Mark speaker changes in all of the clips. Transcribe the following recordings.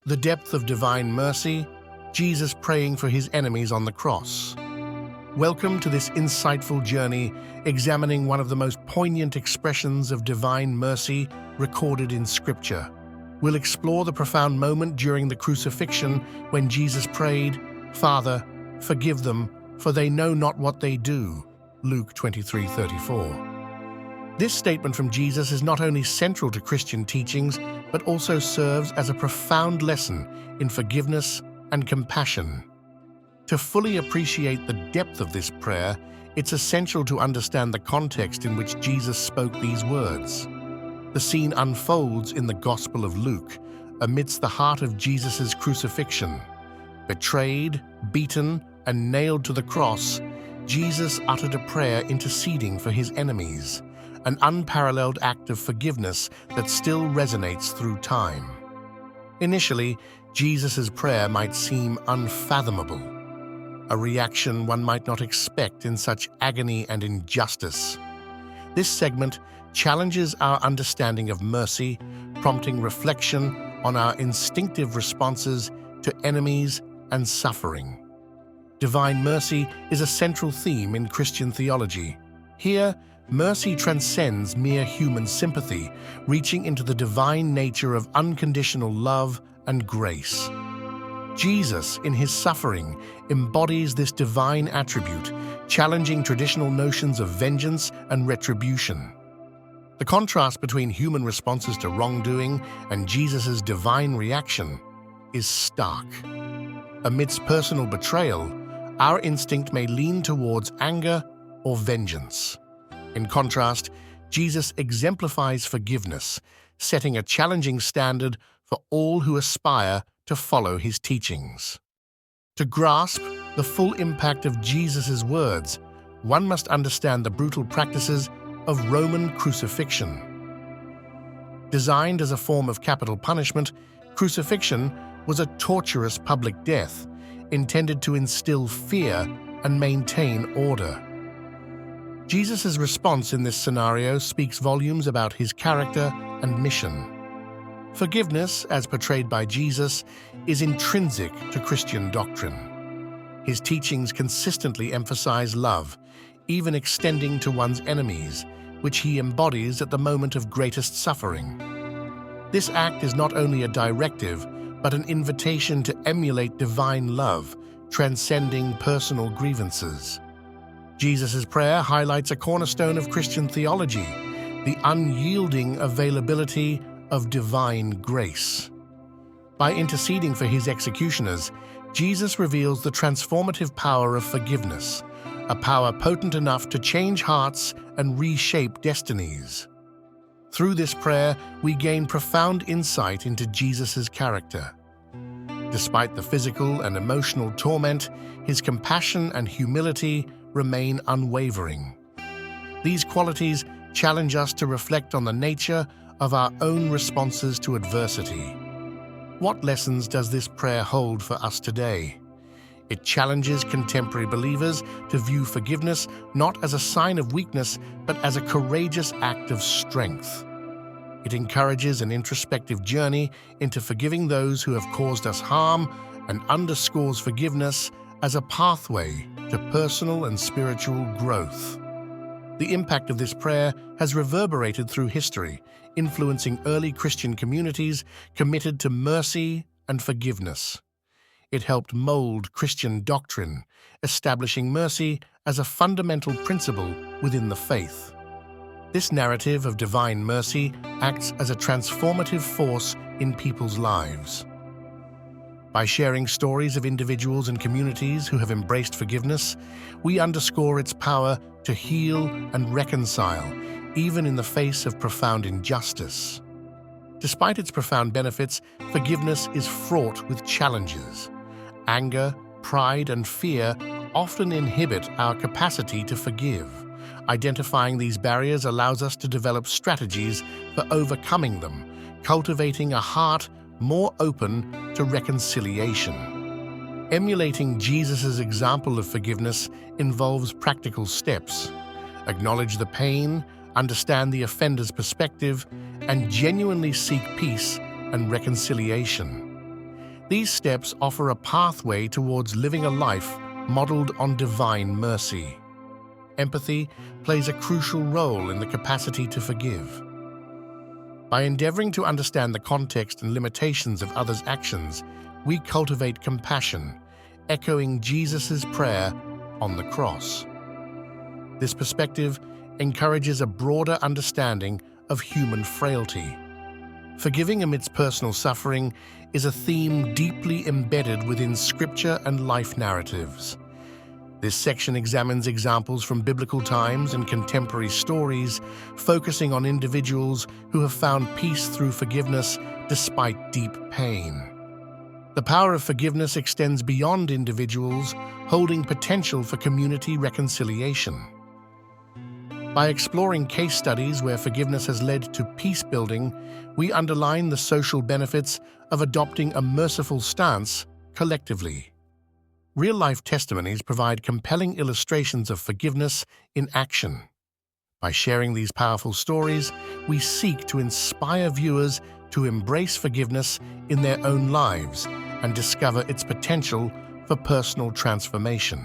Speaker 1: The depth of divine mercy, Jesus praying for his enemies on the cross. Welcome to this insightful journey examining one of the most poignant expressions of divine mercy recorded in Scripture. We'll explore the profound moment during the crucifixion when Jesus prayed, "Father, forgive them, for they know not what they do." Luke 23:34. This statement from Jesus is not only central to Christian teachings, but also serves as a profound lesson in forgiveness and compassion. To fully appreciate the depth of this prayer, it's essential to understand the context in which Jesus spoke these words. The scene unfolds in the Gospel of Luke, amidst the heart of Jesus' crucifixion. Betrayed, beaten, and nailed to the cross, Jesus uttered a prayer interceding for his enemies, an unparalleled act of forgiveness that still resonates through time. Initially, Jesus' prayer might seem unfathomable, a reaction one might not expect in such agony and injustice. This segment challenges our understanding of mercy, prompting reflection on our instinctive responses to enemies and suffering. Divine mercy is a central theme in Christian theology. Here, mercy transcends mere human sympathy, reaching into the divine nature of unconditional love and grace. Jesus, in his suffering, embodies this divine attribute, challenging traditional notions of vengeance and retribution. The contrast between human responses to wrongdoing and Jesus' divine reaction is stark. Amidst personal betrayal, our instinct may lean towards anger or vengeance. In contrast, Jesus exemplifies forgiveness, setting a challenging standard for all who aspire to follow his teachings. To grasp the full impact of Jesus' words, one must understand the brutal practices of Roman crucifixion. Designed as a form of capital punishment, crucifixion was a torturous public death intended to instill fear and maintain order. Jesus' response in this scenario speaks volumes about his character and mission. Forgiveness, as portrayed by Jesus, is intrinsic to Christian doctrine. His teachings consistently emphasize love, even extending to one's enemies, which he embodies at the moment of greatest suffering. This act is not only a directive, but an invitation to emulate divine love, transcending personal grievances. Jesus' prayer highlights a cornerstone of Christian theology, the unyielding availability of divine grace. By interceding for his executioners, Jesus reveals the transformative power of forgiveness, a power potent enough to change hearts and reshape destinies. Through this prayer, we gain profound insight into Jesus' character. Despite the physical and emotional torment, his compassion and humility remain unwavering. These qualities challenge us to reflect on the nature of our own responses to adversity. What lessons does this prayer hold for us today? It challenges contemporary believers to view forgiveness not as a sign of weakness, but as a courageous act of strength. It encourages an introspective journey into forgiving those who have caused us harm and underscores forgiveness as a pathway to personal and spiritual growth. The impact of this prayer has reverberated through history, influencing early Christian communities committed to mercy and forgiveness. It helped mold Christian doctrine, establishing mercy as a fundamental principle within the faith. This narrative of divine mercy acts as a transformative force in people's lives. By sharing stories of individuals and communities who have embraced forgiveness, we underscore its power to heal and reconcile, even in the face of profound injustice. Despite its profound benefits, forgiveness is fraught with challenges. Anger, pride, and fear often inhibit our capacity to forgive. Identifying these barriers allows us to develop strategies for overcoming them, cultivating a heart more open to reconciliation. Emulating Jesus' example of forgiveness involves practical steps. Acknowledge the pain, understand the offender's perspective, and genuinely seek peace and reconciliation. These steps offer a pathway towards living a life modeled on divine mercy. Empathy plays a crucial role in the capacity to forgive. By endeavoring to understand the context and limitations of others' actions, we cultivate compassion, echoing Jesus' prayer on the cross. This perspective encourages a broader understanding of human frailty. Forgiving amidst personal suffering is a theme deeply embedded within scripture and life narratives. This section examines examples from biblical times and contemporary stories, focusing on individuals who have found peace through forgiveness despite deep pain. The power of forgiveness extends beyond individuals, holding potential for community reconciliation. By exploring case studies where forgiveness has led to peace building, we underline the social benefits of adopting a merciful stance collectively. Real-life testimonies provide compelling illustrations of forgiveness in action. By sharing these powerful stories, we seek to inspire viewers to embrace forgiveness in their own lives and discover its potential for personal transformation.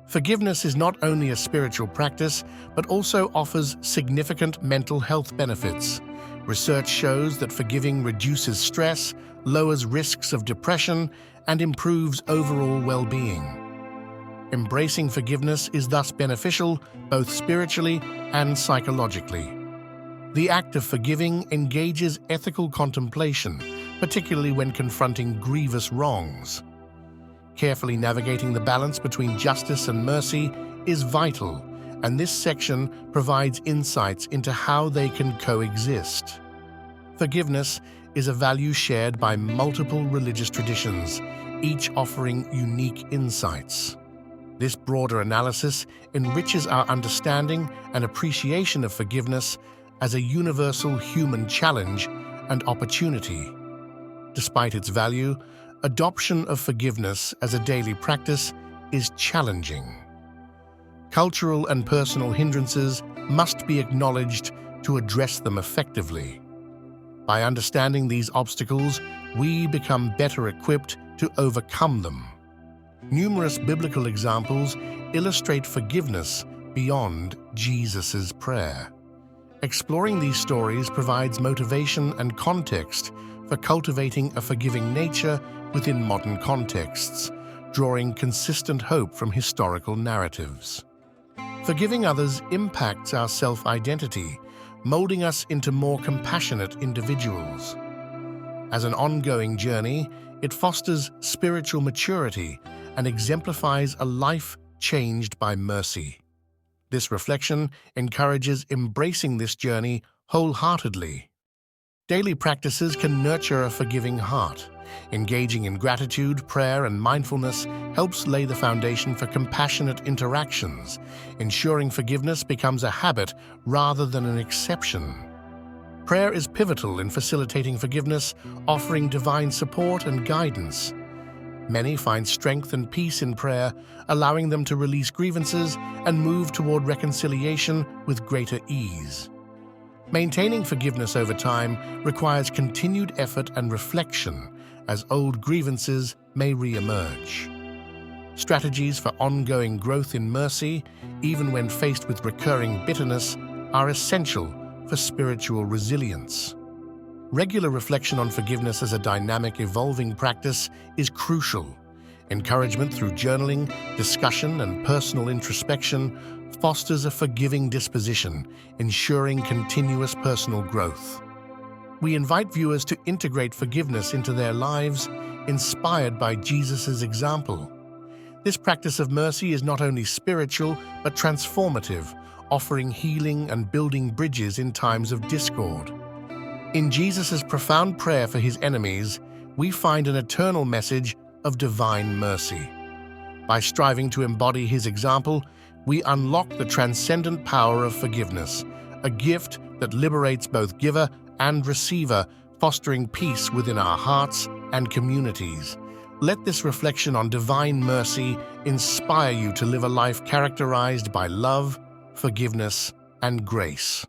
Speaker 1: Forgiveness is not only a spiritual practice, but also offers significant mental health benefits. Research shows that forgiving reduces stress, lowers risks of depression, and improves overall well-being. Embracing forgiveness is thus beneficial both spiritually and psychologically. The act of forgiving engages ethical contemplation, particularly when confronting grievous wrongs. Carefully navigating the balance between justice and mercy is vital, and this section provides insights into how they can coexist. Forgiveness is a value shared by multiple religious traditions, each offering unique insights. This broader analysis enriches our understanding and appreciation of forgiveness as a universal human challenge and opportunity. Despite its value, adoption of forgiveness as a daily practice is challenging. Cultural and personal hindrances must be acknowledged to address them effectively. By understanding these obstacles, we become better equipped to overcome them. Numerous biblical examples illustrate forgiveness beyond Jesus' prayer. Exploring these stories provides motivation and context for cultivating a forgiving nature within modern contexts, drawing consistent hope from historical narratives. Forgiving others impacts our self-identity, molding us into more compassionate individuals. As an ongoing journey, it fosters spiritual maturity and exemplifies a life changed by mercy. This reflection encourages embracing this journey wholeheartedly. Daily practices can nurture a forgiving heart. Engaging in gratitude, prayer, and mindfulness helps lay the foundation for compassionate interactions, ensuring forgiveness becomes a habit rather than an exception. Prayer is pivotal in facilitating forgiveness, offering divine support and guidance. Many find strength and peace in prayer, allowing them to release grievances and move toward reconciliation with greater ease. Maintaining forgiveness over time requires continued effort and reflection, as old grievances may re-emerge. Strategies for ongoing growth in mercy, even when faced with recurring bitterness, are essential for spiritual resilience. Regular reflection on forgiveness as a dynamic, evolving practice is crucial. Encouragement through journaling, discussion, and personal introspection fosters a forgiving disposition, ensuring continuous personal growth. We invite viewers to integrate forgiveness into their lives, inspired by Jesus' example. This practice of mercy is not only spiritual, but transformative, offering healing and building bridges in times of discord. In Jesus' profound prayer for his enemies, we find an eternal message of divine mercy. By striving to embody his example, we unlock the transcendent power of forgiveness, a gift that liberates both giver and receiver, fostering peace within our hearts and communities. Let this reflection on divine mercy inspire you to live a life characterized by love, forgiveness, and grace.